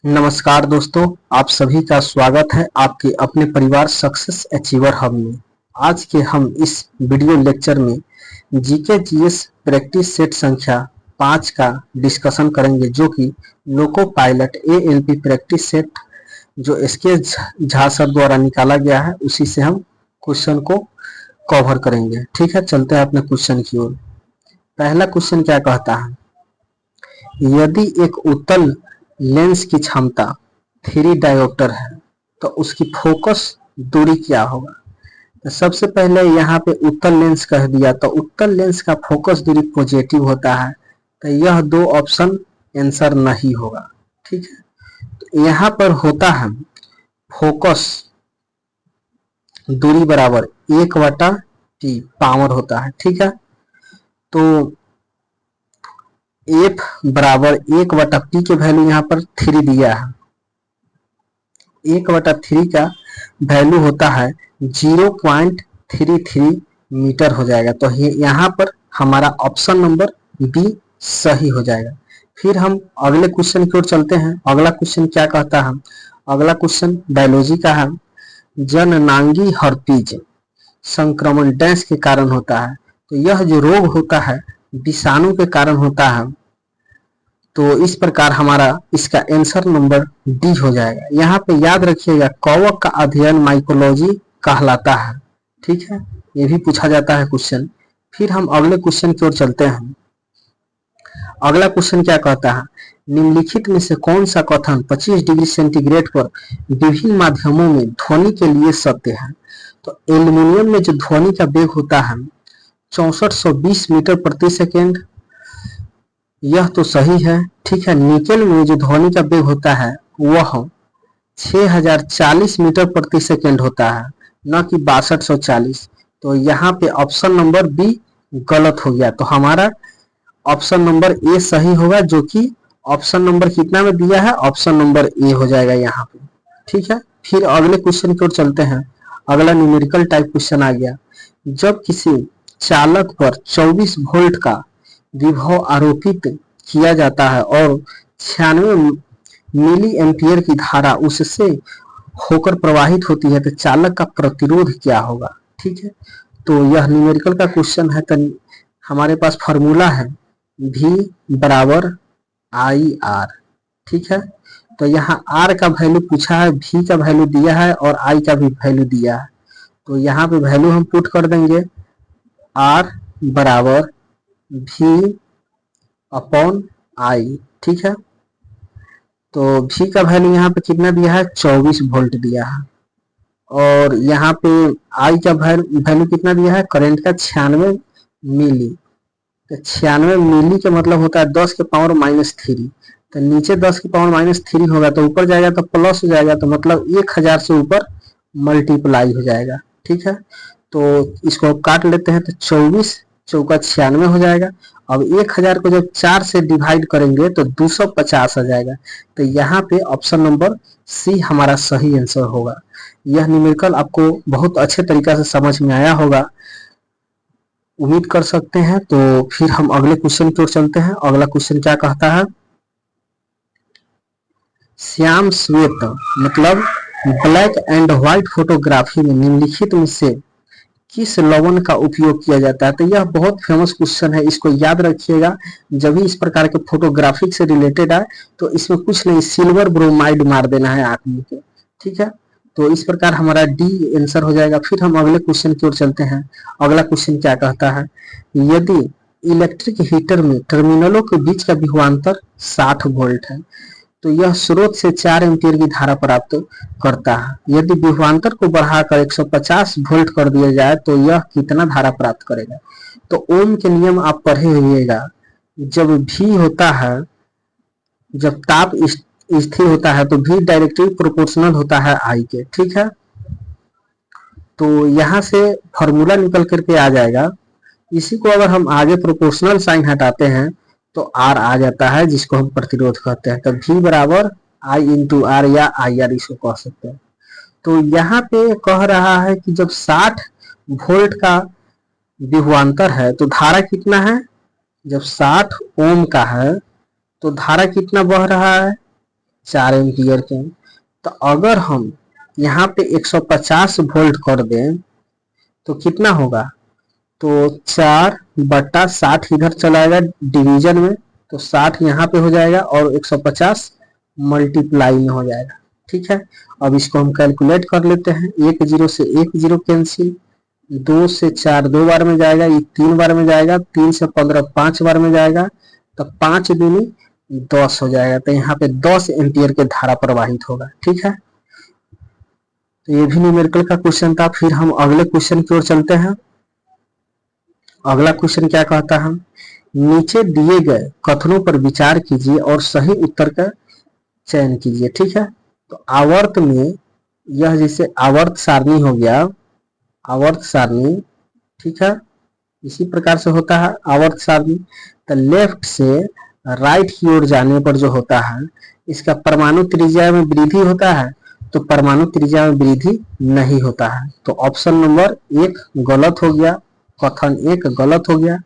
नमस्कार दोस्तों, आप सभी का स्वागत है आपके अपने परिवार सक्सेस अचीवर हब में। आज के हम इस वीडियो लेक्चर में जीके जीएस प्रैक्टिस सेट संख्या 5 का डिस्कशन करेंगे, जो कि loco pilot ALP practice set जो एसके झा सर द्वारा निकाला गया है, उसी से हम क्वेश्चन को कवर करेंगे। ठीक है, चलते हैं अपने क्वेश्चन की ओर। पहला क्वेश्चन क्या कहता है, यदि एक उत्तल लेंस की क्षमता 3 डायोप्टर है तो उसकी फोकस दूरी क्या होगा। तो सबसे पहले यहाँ पे उत्तल लेंस कह दिया, तो उत्तल लेंस का फोकस दूरी पॉजिटिव होता है, तो यह दो ऑप्शन आंसर नहीं होगा। ठीक है, तो यहाँ पर होता है फोकस दूरी बराबर 1/t पावर होता है। ठीक है, तो एफ बराबर 1/p के वैल्यू यहाँ पर 3 दिया है। 1/3 का वैल्यू होता है 0.33 मीटर हो जाएगा। तो यहाँ पर हमारा ऑप्शन नंबर बी सही हो जाएगा। फिर हम अगले क्वेश्चन की ओर चलते हैं। अगला क्वेश्चन क्या कहता है, अगला क्वेश्चन बायोलॉजी का है। जननांगी हर्पीज संक्रमण डैश के कारण होता है। तो यह जो रोग होता है विषाणु के कारण होता है। तो इस प्रकार हमारा इसका आंसर नंबर डी हो जाएगा। यहाँ पे याद रखिएगा, कवक का अध्ययन माइकोलॉजी कहलाता है। ठीक है, ये भी पूछा जाता है क्वेश्चन। फिर हम अगले क्वेश्चन की ओर चलते हैं। अगला क्वेश्चन क्या कहता है, निम्नलिखित में से कौन सा कथन 25 डिग्री सेंटीग्रेड पर विभिन्न माध्यमों में ध्वनि के लिए सत्य है। तो एल्यूमिनियम में जो ध्वनि का वेग होता है 6420 मीटर प्रति सेकेंड, यह तो सही है। ठीक है, निकेल में जो ध्वनि का वेग होता है वह 6040 मीटर प्रति सेकेंड होता है, न कि 6240। तो यहाँ पे ऑप्शन नंबर बी गलत हो गया। तो हमारा ऑप्शन नंबर ए सही होगा, जो कि ऑप्शन नंबर कितना में दिया है, ऑप्शन नंबर ए हो जाएगा यहाँ पे। ठीक है, फिर अगले क्वेश्चन की ओर चलते हैं। अगला न्यूमेरिकल टाइप क्वेश्चन आ गया। जब किसी चालक पर 24 वोल्ट का विभव आरोपित किया जाता है और 96 मिली एम्पियर की धारा उससे होकर प्रवाहित होती है, तो चालक का प्रतिरोध क्या होगा। ठीक है, तो यह न्यूमेरिकल का क्वेश्चन है। तो हमारे पास फॉर्मूला है V बराबर आई आर। ठीक है, तो यहाँ R का वैल्यू पूछा है, V का वैल्यू दिया है और I का भी वैल्यू दिया है। तो यहाँ पे वैल्यू हम पुट कर देंगे, R बराबर V अपॉन आई। ठीक है, तो V का वैल्यू यहाँ पे कितना दिया है, 24 वोल्ट दिया है। और यहाँ पे I का वैल्यू कितना दिया है, करंट का 96 मिली। तो 96 मिली का मतलब होता है 10 के पावर -3। तो नीचे 10 के पावर -3 होगा, तो ऊपर जाएगा तो प्लस हो जाएगा, तो मतलब 1000 से ऊपर मल्टीप्लाई हो जाएगा। ठीक है, तो इसको काट लेते हैं, तो 24 चौका 96 हो जाएगा। अब 1000 को जब 4 से डिवाइड करेंगे तो 250 आ जाएगा। तो यहाँ पे ऑप्शन नंबर सी हमारा सही आंसर होगा। यह न्यूमेरिकल आपको बहुत अच्छे तरीका से समझ में आया होगा, उम्मीद कर सकते हैं। तो फिर हम अगले क्वेश्चन की ओर चलते हैं। अगला क्वेश्चन क्या कहता है, श्याम श्वेत मतलब ब्लैक एंड व्हाइट फोटोग्राफी में निम्नलिखित में से किस लवण का उपयोग किया जाता है। तो यह बहुत फेमस क्वेश्चन है, इसको याद रखिएगा। जब भी इस प्रकार के फोटोग्राफिक से रिलेटेड आए तो इसमें कुछ नहीं, सिल्वर ब्रोमाइड मार देना है आदमी के। ठीक है, तो इस प्रकार हमारा डी आंसर हो जाएगा। फिर हम अगले क्वेश्चन की ओर चलते हैं। अगला क्वेश्चन क्या कहता है, यदि इलेक्ट्रिक हीटर में टर्मिनलों के बीच का विभवांतर 60 वोल्ट है तो यह स्रोत से 4 एम्पीयर की धारा प्राप्त करता है। यदि विभवांतर को बढ़ाकर 150 वोल्ट कर दिया जाए तो यह कितना धारा प्राप्त करेगा। तो ओम के नियम आप पढ़े होइएगा। जब भी होता है, जब ताप स्थिर होता है तो भी डायरेक्टली प्रोपोर्शनल होता है आई के। ठीक है, तो यहाँ से फॉर्मूला निकल करके आ जाएगा। इसी को अगर हम आगे प्रोपोर्शनल साइन हटाते हैं तो आर आ जाता है, जिसको हम प्रतिरोध कहते हैं। तो V बराबर आई इंटू आर या आई आर इसको कह सकते हैं। तो यहाँ पे कह रहा है कि जब 60 वोल्ट का विभवांतर है तो धारा कितना है, जब 60 ओम का है तो धारा कितना बह रहा है, 4 एम्पियर के। तो अगर हम यहाँ पे 150 वोल्ट कर दें तो कितना होगा, तो 4/60 इधर चला जाएगा डिवीजन में, तो 60 यहाँ पे हो जाएगा और 150 मल्टीप्लाई में हो जाएगा। ठीक है, अब इसको हम कैलकुलेट कर लेते हैं। 1 0 से 1 0 कैंसिल, 2 से 4 2 बार में जाएगा, ये 3 बार में जाएगा, 3 से 15 5 बार में जाएगा, तो 5 दूनी 10 हो जाएगा। तो यहाँ पे 10 एम्पियर के धारा प्रवाहित होगा। ठीक है, तो ये भी न्यूमेरिकल का क्वेश्चन था। फिर हम अगले क्वेश्चन की ओर चलते हैं। अगला क्वेश्चन क्या कहता है, नीचे दिए गए कथनों पर विचार कीजिए और सही उत्तर का चयन कीजिए। ठीक है, तो आवर्त में यह जैसे आवर्त सारणी हो गया, आवर्त सारणी, ठीक है, इसी प्रकार से होता है आवर्त सारणी। तो लेफ्ट से राइट की ओर जाने पर जो होता है, इसका परमाणु त्रिज्या में वृद्धि होता है, तो परमाणु त्रिज्या में वृद्धि नहीं होता है। तो ऑप्शन नंबर 1 गलत हो गया, कथन 1 गलत हो गया।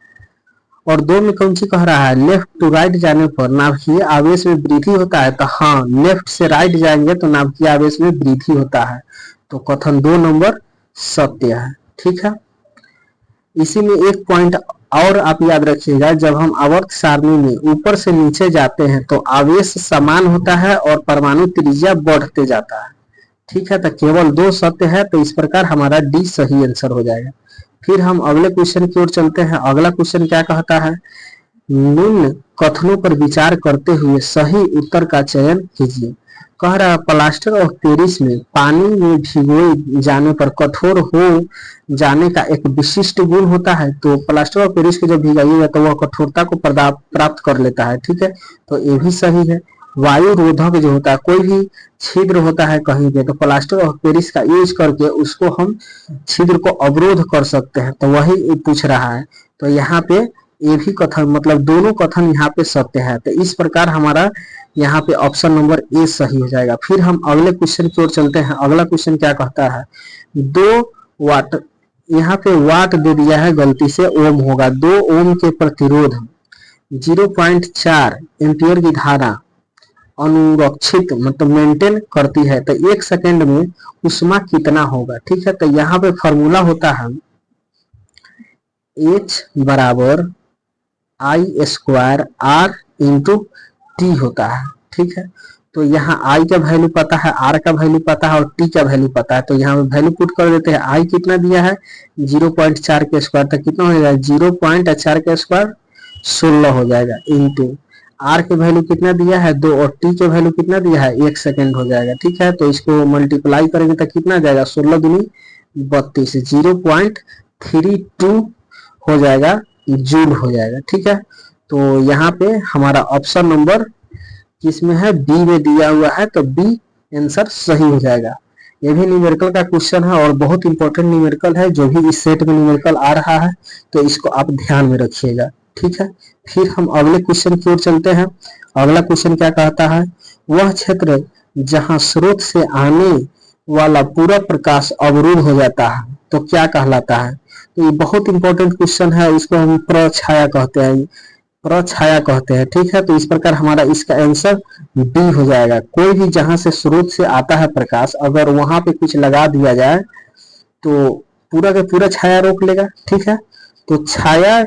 और 2 में कौन सी कह रहा है, लेफ्ट टू राइट जाने पर नाभिकीय आवेश में वृद्धि होता है। तो हाँ, लेफ्ट से राइट जाएंगे तो नाभिकीय आवेश में वृद्धि होता है। तो कथन 2 नंबर सत्य है। ठीक है, इसी में एक पॉइंट और आप याद रखिएगा, जब हम आवर्त सारणी में ऊपर से नीचे जाते हैं तो आवेश समान होता है और परमाणु त्रिज्या बढ़ते जाता है। ठीक है, तो केवल 2 सत्य है, तो इस प्रकार हमारा डी सही आंसर हो जाएगा। फिर हम अगले क्वेश्चन की ओर चलते हैं। अगला क्वेश्चन क्या कहता है, निम्न कथनों पर विचार करते हुए सही उत्तर का चयन कीजिए। कह रहा है प्लास्टर ऑफ पेरिस में पानी में भिगोए जाने पर कठोर हो जाने का एक विशिष्ट गुण होता है। तो प्लास्टर ऑफ पेरिस को जब भिगाइएगा तो वह कठोरता को प्राप्त कर लेता है। ठीक है, तो ये भी सही है। वायु रोधक जो होता है, कोई भी छिद्र होता है कहीं पे, तो प्लास्टर ऑफ पेरिस का यूज करके उसको हम छिद्र को अवरोध कर सकते हैं। तो वही पूछ रहा है। तो यहाँ पे ये भी कथन, मतलब दोनों कथन यहाँ पे सत्य है। तो इस प्रकार हमारा यहाँ पे ऑप्शन नंबर ए सही हो जाएगा। फिर हम अगले क्वेश्चन की ओर चलते हैं। अगला क्वेश्चन क्या कहता है, 2 वाट, यहाँ पे वाट दे दिया है, गलती से ओम होगा। 2 ओम के प्रतिरोध 0.4 एम्पियर की धारा अनुरक्षित मतलब मेंटेन करती है। तो 1 सेकेंड में उष्मा कितना होगा। ठीक है, तो यहाँ पे फॉर्मूला होता है H बराबर I² R इंटू टी होता है। ठीक है, तो यहाँ I का वैल्यू पता है, R का वैल्यू पता है और T का वैल्यू पता है। तो यहाँ पे वैल्यू पुट कर देते हैं। I कितना दिया है 0.4 के स्क्वायर, तक कितना हो जाएगा 0.4 के स्क्वायर 16 हो जाएगा, इंटू R के वैल्यू कितना दिया है 2 और T के वैल्यू कितना दिया है 1 सेकेंड हो जाएगा। ठीक है, तो इसको मल्टीप्लाई करेंगे तो कितना जाएगा 16 दूनी 32, 0.32 हो जाएगा, जूल हो जाएगा। ठीक है, तो यहाँ पे हमारा ऑप्शन नंबर किसमें है, बी में दिया हुआ है, तो बी आंसर सही हो जाएगा। ये भी न्यूमेरिकल का क्वेश्चन है और बहुत इंपॉर्टेंट न्यूमेरिकल है। जो भी इस सेट में न्यूमेरिकल आ रहा है तो इसको आप ध्यान में रखिएगा। ठीक है, फिर हम अगले क्वेश्चन की ओर चलते हैं। अगला क्वेश्चन क्या कहता है, वह क्षेत्र जहां स्रोत से आने वाला पूरा प्रकाश अवरुद्ध हो जाता है तो क्या कहलाता है। तो ये बहुत इंपॉर्टेंट क्वेश्चन है, इसको हम प्रछाया कहते हैं, प्रछाया कहते हैं। ठीक है, तो इस प्रकार हमारा इसका आंसर डी हो जाएगा। कोई भी जहां से स्रोत से आता है प्रकाश, अगर वहां पे कुछ लगा दिया जाए तो पूरा का पूरा छाया रोक लेगा। ठीक है, तो छाया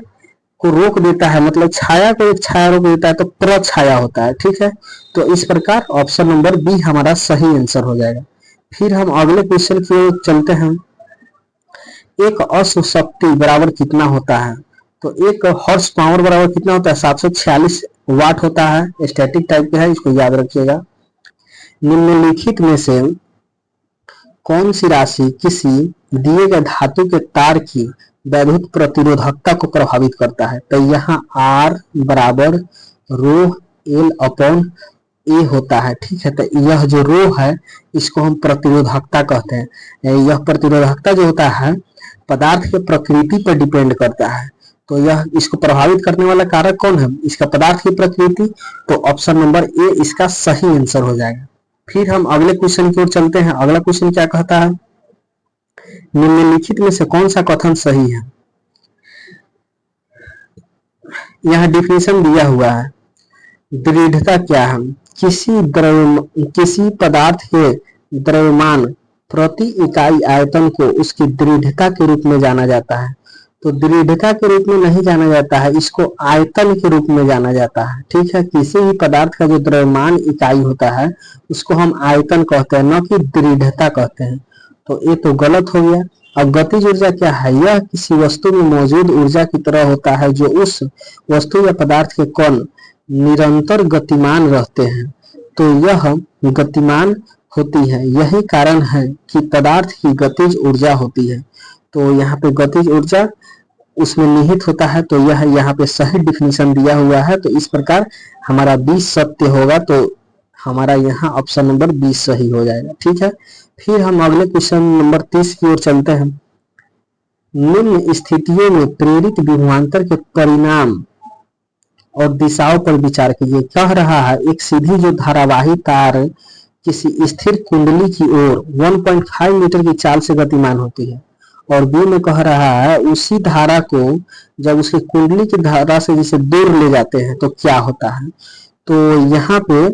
को रोक देता है, मतलब छाया को एक छाया रोक देता है तो प्रछाया होता है। ठीक है, तो इस प्रकार ऑप्शन नंबर बी हमारा सही आंसर हो जाएगा। फिर हम अगले क्वेश्चन की ओर चलते हैं। एक अश्व शक्ति बराबर कितना होता है, तो एक हॉर्स पावर बराबर कितना होता है 746 वाट होता है। स्टैटिक टाइप का है, इसको याद रखिएगा। निम्नलिखित में से कौन सी राशि किसी दिए गए धातु के तार की वैद्युत प्रतिरोधकता को प्रभावित करता है। तो यहाँ R बराबर रो L अपॉन ए होता है। ठीक है, तो यह जो रो है इसको हम प्रतिरोधकता कहते हैं। यह प्रतिरोधकता जो होता है पदार्थ के प्रकृति पर डिपेंड करता है। तो यह इसको प्रभावित करने वाला कारक कौन है, इसका पदार्थ की प्रकृति। तो ऑप्शन नंबर ए इसका सही आंसर हो जाएगा। फिर हम अगले क्वेश्चन की ओर चलते हैं। अगला क्वेश्चन क्या कहता है, निम्नलिखित में से कौन सा कथन सही है। यहाँ डिफिनेशन दिया हुआ है, दृढ़ता क्या है, किसी पदार्थ के द्रव्यमान प्रति इकाई आयतन को उसकी दृढ़ता के रूप में जाना जाता है। तो दृढ़ता के रूप में नहीं जाना जाता है, इसको आयतन के रूप में जाना जाता है। ठीक है, किसी भी पदार्थ का जो द्रव्यमान इकाई होता है उसको हम आयतन कहते हैं, न कि दृढ़ता कहते हैं। तो ये तो गलत हो गया। अब गतिज ऊर्जा क्या है? यह किसी वस्तु में मौजूद ऊर्जा की तरह होता है जो उस वस्तु या पदार्थ के कण निरंतर गतिमान रहते हैं, तो यह गतिमान होती है। यही कारण है कि पदार्थ की गतिज ऊर्जा होती है। तो यहाँ पे गतिज ऊर्जा उसमें निहित होता है, तो यह यहाँ पे सही डिफिनीशन दिया हुआ है। तो इस प्रकार हमारा 20 सत्य होगा, तो हमारा यहाँ ऑप्शन नंबर 20 सही हो जाएगा। ठीक है, फिर हम अगले क्वेश्चन नंबर 30 की ओर चलते हैं। निम्न स्थितियों में प्रेरित विभवांतर के परिणाम और दिशाओं पर विचार कीजिए। कह रहा है एक सीधी जो धारावाही तार किसी स्थिर कुंडली की ओर 1.5 मीटर की चाल से गतिमान होती है, और बी में कह रहा है उसी धारा को जब उसकी कुंडली की धारा से जिसे दूर ले जाते हैं तो क्या होता है। तो यहाँ पे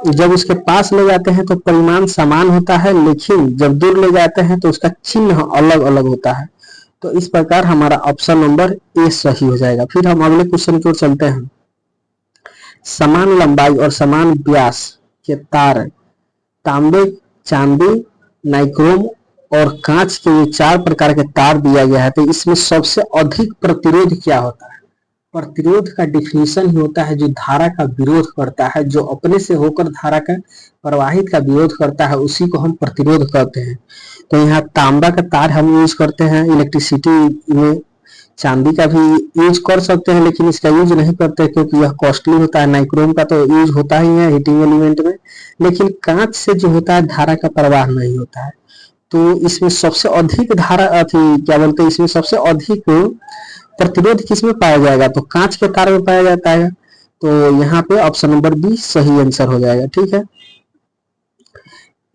जब उसके पास ले जाते हैं तो परिमाण समान होता है, लेकिन जब दूर ले जाते हैं तो उसका चिन्ह अलग अलग होता है। तो इस प्रकार हमारा ऑप्शन नंबर ए सही हो जाएगा। फिर हम अगले क्वेश्चन की ओर चलते हैं। समान लंबाई और समान व्यास के तार तांबे, चांदी, नाइक्रोम और कांच के ये 4 प्रकार के तार दिया गया है। तो इसमें सबसे अधिक प्रतिरोध क्या होता है? प्रतिरोध का डिफिनीशन ही होता है जो धारा का विरोध करता है, जो अपने से होकर धारा का प्रवाहित का विरोध करता है, उसी को हम प्रतिरोध कहते हैं। तो यहाँ तांबा का तार हम यूज करते हैं इलेक्ट्रिसिटी में, चांदी का भी यूज कर सकते हैं लेकिन इसका यूज नहीं करते क्योंकि यह कॉस्टली होता है। नाइक्रोम का तो यूज होता ही है हीटिंग एलिमेंट में, लेकिन कांच से जो होता है धारा का प्रवाह नहीं होता है। तो इसमें सबसे अधिक धारा क्या बोलते हैं, इसमें सबसे अधिक प्रतिरोध किसमें पाया जाएगा? तो कांच के तार में पाया जाता है। तो यहाँ पे ऑप्शन नंबर बी सही आंसर हो जाएगा। ठीक है,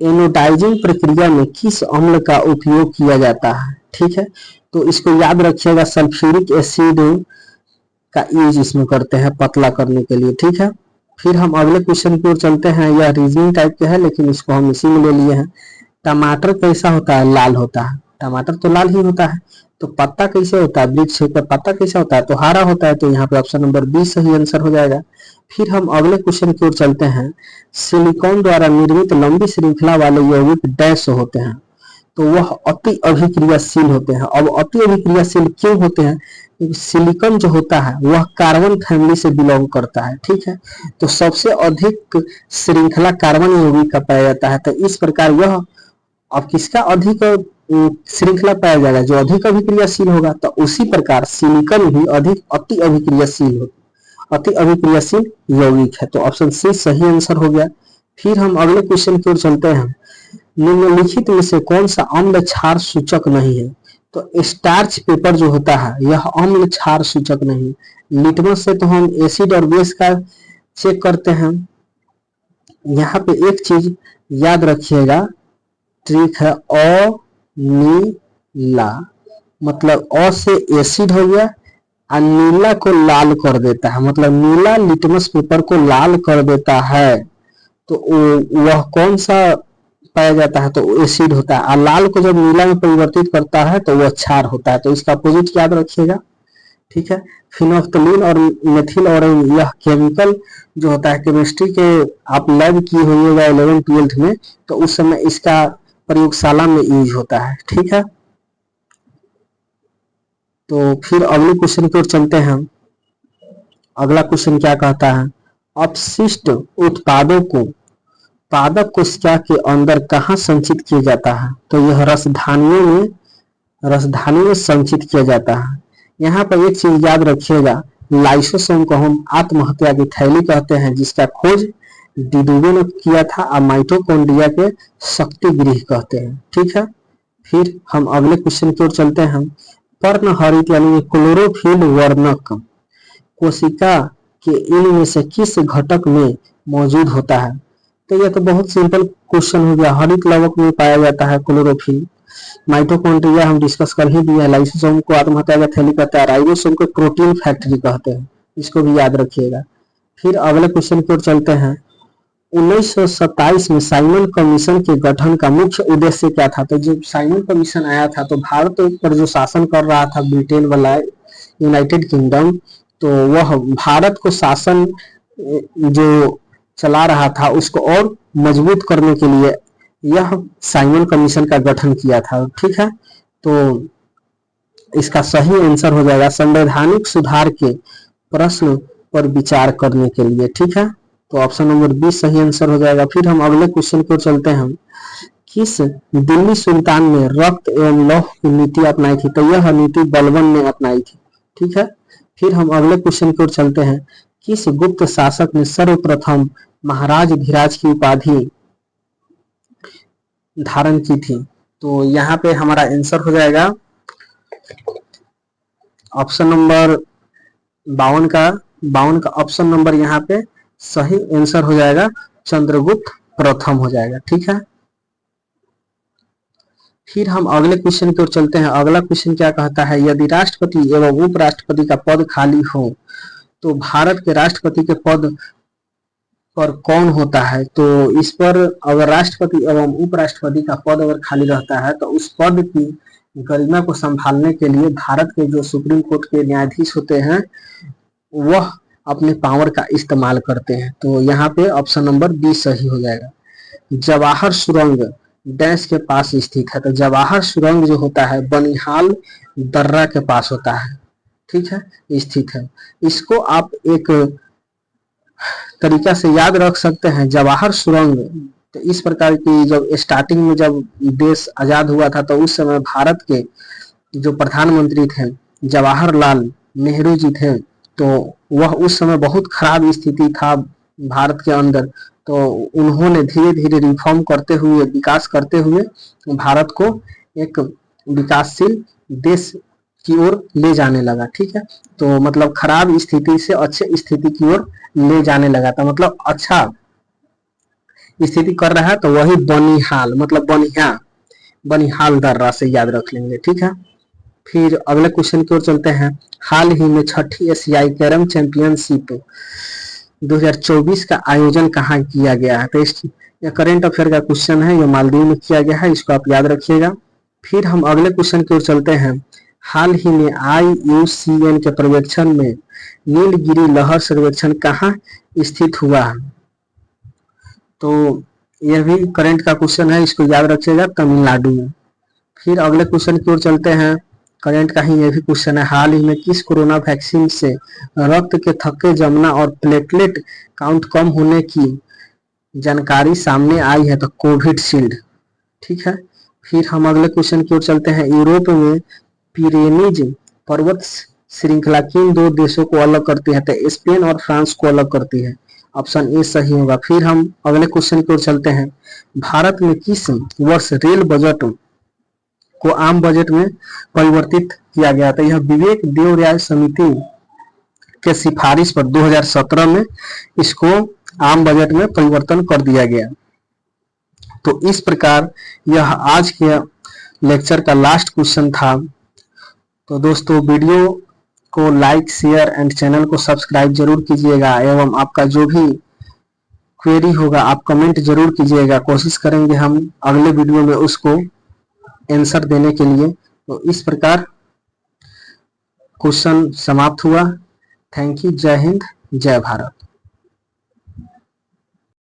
एनोडाइजिंग प्रक्रिया में किस अम्ल का उपयोग किया जाता है? ठीक है, तो इसको याद रखिएगा, सल्फ्यूरिक एसिड का यूज इसमें करते हैं पतला करने के लिए। ठीक है, फिर हम अगले क्वेश्चन की ओर चलते हैं। यह रीजनिंग टाइप के है लेकिन इसको हम इसी में ले लिए हैं। टमाटर कैसा होता है? लाल होता है। टमाटर तो लाल ही होता है। तो पत्ता कैसे होता है? वृक्ष का पत्ता कैसे होता है? तो हरा होता है। तो यहाँ पे ऑप्शन नंबर बी सही आंसर हो जाएगा। फिर हम अगले क्वेश्चन की ओर चलते हैं। सिलिकॉन द्वारा निर्मित लंबी श्रृंखला वाले यौगिक डैश होते हैं, तो वह अति अभिक्रियाशील होते हैं। अब अति अभिक्रियाशील क्यों होते हैं? क्योंकि सिलिकॉन जो होता है वह कार्बन फैमिली से बिलोंग करता है। ठीक है, तो सबसे अधिक श्रृंखला कार्बन यौगिक का पाया जाता है। तो इस प्रकार यह अब किसका अधिक श्रृंखला पाया जाएगा? जो अधिक अभिक्रियाशील होगा। तो उसी प्रकार सिलिकॉन भी अधिक अति अभिक्रियाशील होता, अति अभिक्रियाशील यौगिक है। तो ऑप्शन सी सही आंसर हो गया। फिर हम अगले क्वेश्चन की ओर चलते हैं। निम्नलिखित में से कौन सा अम्ल क्षार सूचक नहीं है? तो स्टार्च पेपर जो होता है यह अम्ल क्षार सूचक नहीं। लिटमस से तो हम एसिड और बेस का चेक करते हैं। यहाँ पे एक चीज याद रखिएगा, ट्रिक है, नीला मतलब अ से एसिड हो गया और नीला को लाल कर देता है, मतलब नीला लिटमस पेपर को लाल कर देता है। तो वह कौन सा पाया जाता है? तो एसिड होता है। और लाल को जब नीला में परिवर्तित करता है तो वह क्षार होता है। तो इसका अपोजिट याद रखिएगा। ठीक है, फिनोफ्थलीन और मेथिल ऑरेंज यह केमिकल जो होता है केमिस्ट्री के आप लैब किए होइएगा 11th-12th में, तो उस समय इसका प्रयोगशाला में यूज होता है। ठीक है, तो फिर अगले क्वेश्चन की ओर चलते हैं। अगला क्वेश्चन क्या कहता है? अपशिष्ट उत्पादों को पादप कोशिका के अंदर कहाँ संचित किया जाता है? तो यह रसधानी में संचित किया जाता है। यहाँ पर एक चीज याद रखिएगा, लाइसोसोम को हम आत्महत्या की थैली कहते हैं, जिसका खोज डिडूबे ने किया था, और माइटोकॉन्ड्रिया के शक्ति गृह कहते हैं। ठीक है, फिर हम अगले क्वेश्चन की ओर चलते हैं। पर्णहरित यानी क्लोरोफिल वर्णक कोशिका के इनमें से किस घटक में मौजूद होता है? तो यह तो बहुत सिंपल क्वेश्चन हो गया। हरित लवक में पाया जाता है क्लोरोफिल। माइटोकॉन्ड्रिया हम डिस्कस कर ही दिया। लाइसोसोम को आत्महत्या का थैली कहता है। राइबोसोम को प्रोटीन फैक्ट्री कहते हैं, इसको भी याद रखिएगा। फिर अगले क्वेश्चन की ओर चलते हैं। 1927 में साइमन कमीशन के गठन का मुख्य उद्देश्य क्या था? तो जब साइमन कमीशन आया था तो भारत पर जो शासन कर रहा था ब्रिटेन वाला यूनाइटेड किंगडम, तो वह भारत को शासन जो चला रहा था उसको और मजबूत करने के लिए यह साइमन कमीशन का गठन किया था। ठीक है, तो इसका सही आंसर हो जाएगा संवैधानिक सुधार के प्रश्न पर विचार करने के लिए। ठीक है, तो ऑप्शन नंबर बी सही आंसर हो जाएगा। फिर हम अगले क्वेश्चन को चलते हैं। किस दिल्ली सुल्तान ने रक्त एवं लौह की नीति अपनाई थी? तो यह नीति बलबन ने अपनाई थी। ठीक है, फिर हम अगले क्वेश्चन की ओर चलते हैं। किस गुप्त शासक ने सर्वप्रथम महाराज धीराज की उपाधि धारण की थी? तो यहाँ पे हमारा आंसर हो जाएगा ऑप्शन नंबर 52 का ऑप्शन नंबर यहाँ पे सही आंसर हो जाएगा चंद्रगुप्त प्रथम हो जाएगा। ठीक है, फिर हम अगले क्वेश्चन की ओर चलते हैं। अगला क्वेश्चन क्या कहता है? यदि राष्ट्रपति एवं उपराष्ट्रपति का पद खाली हो तो भारत के राष्ट्रपति के पद पर कौन होता है? तो इस पर अगर राष्ट्रपति एवं उपराष्ट्रपति का पद अगर खाली रहता है तो उस पद की गरिमा को संभालने के लिए भारत के जो सुप्रीम कोर्ट के न्यायाधीश होते हैं वह अपने पावर का इस्तेमाल करते हैं। तो यहाँ पे ऑप्शन नंबर बी सही हो जाएगा। जवाहर सुरंग डैश के पास स्थित है? तो जवाहर सुरंग जो होता है बनिहाल दर्रा के पास होता है। ठीक है, स्थित है। इसको आप एक तरीका से याद रख सकते हैं, जवाहर सुरंग। तो इस प्रकार की जब स्टार्टिंग में जब देश आजाद हुआ था तो उस समय भारत के जो प्रधानमंत्री थे जवाहरलाल नेहरू जी थे, तो वह उस समय बहुत खराब स्थिति था भारत के अंदर। तो उन्होंने धीरे धीरे रिफॉर्म करते हुए विकास करते हुए भारत को एक विकासशील देश की ओर ले जाने लगा। ठीक है, तो मतलब खराब स्थिति से अच्छे स्थिति की ओर ले जाने लगा था, मतलब अच्छा स्थिति कर रहा है। तो वही बनिहाल मतलब बनिहाल दर्रा से याद रख लेंगे। ठीक है, फिर अगले क्वेश्चन की ओर चलते हैं। हाल ही में छठी एशियाई कैरम चैंपियनशिप 2024 का आयोजन कहाँ किया गया है? तो यह करेंट अफेयर का क्वेश्चन है, यह मालदीव में किया गया है, इसको आप याद रखिएगा। फिर हम अगले क्वेश्चन की ओर चलते हैं। हाल ही में IUCN के पर्यवेक्षण में नीलगिरी लहर सर्वेक्षण कहाँ स्थित हुआ है? तो यह भी करंट का क्वेश्चन है, इसको याद रखिएगा, तमिलनाडु में। फिर अगले क्वेश्चन की ओर चलते हैं। करंट का ही यह भी क्वेश्चन है। हाल ही में किस कोरोना वैक्सीन से रक्त के थक्के जमना और प्लेटलेट काउंट कम होने की जानकारी सामने आई है? तो कोविशील्ड। ठीक है, फिर हम अगले क्वेश्चन की ओर चलते हैं। यूरोप में पिरेनीज पर्वत श्रृंखला किन दो देशों को अलग करती है? तो स्पेन और फ्रांस को अलग करती है। ऑप्शन ए सही होगा। फिर हम अगले क्वेश्चन की ओर चलते हैं। भारत में किस वर्ष रेल बजट को आम बजट में परिवर्तित किया गया था? यह विवेक देवराय समिति के सिफारिश पर 2017 में इसको आम बजट में परिवर्तन कर दिया गया। तो इस प्रकार यह आज के लेक्चर का लास्ट क्वेश्चन था। तो दोस्तों वीडियो को लाइक शेयर एंड चैनल को सब्सक्राइब जरूर कीजिएगा, एवं आपका जो भी क्वेरी होगा आप कमेंट जरूर कीजिएगा। कोशिश करेंगे हम अगले वीडियो में उसको आंसर देने के लिए। तो इस प्रकार क्वेश्चन समाप्त हुआ। Thank you. जय हिंद, जय भारत।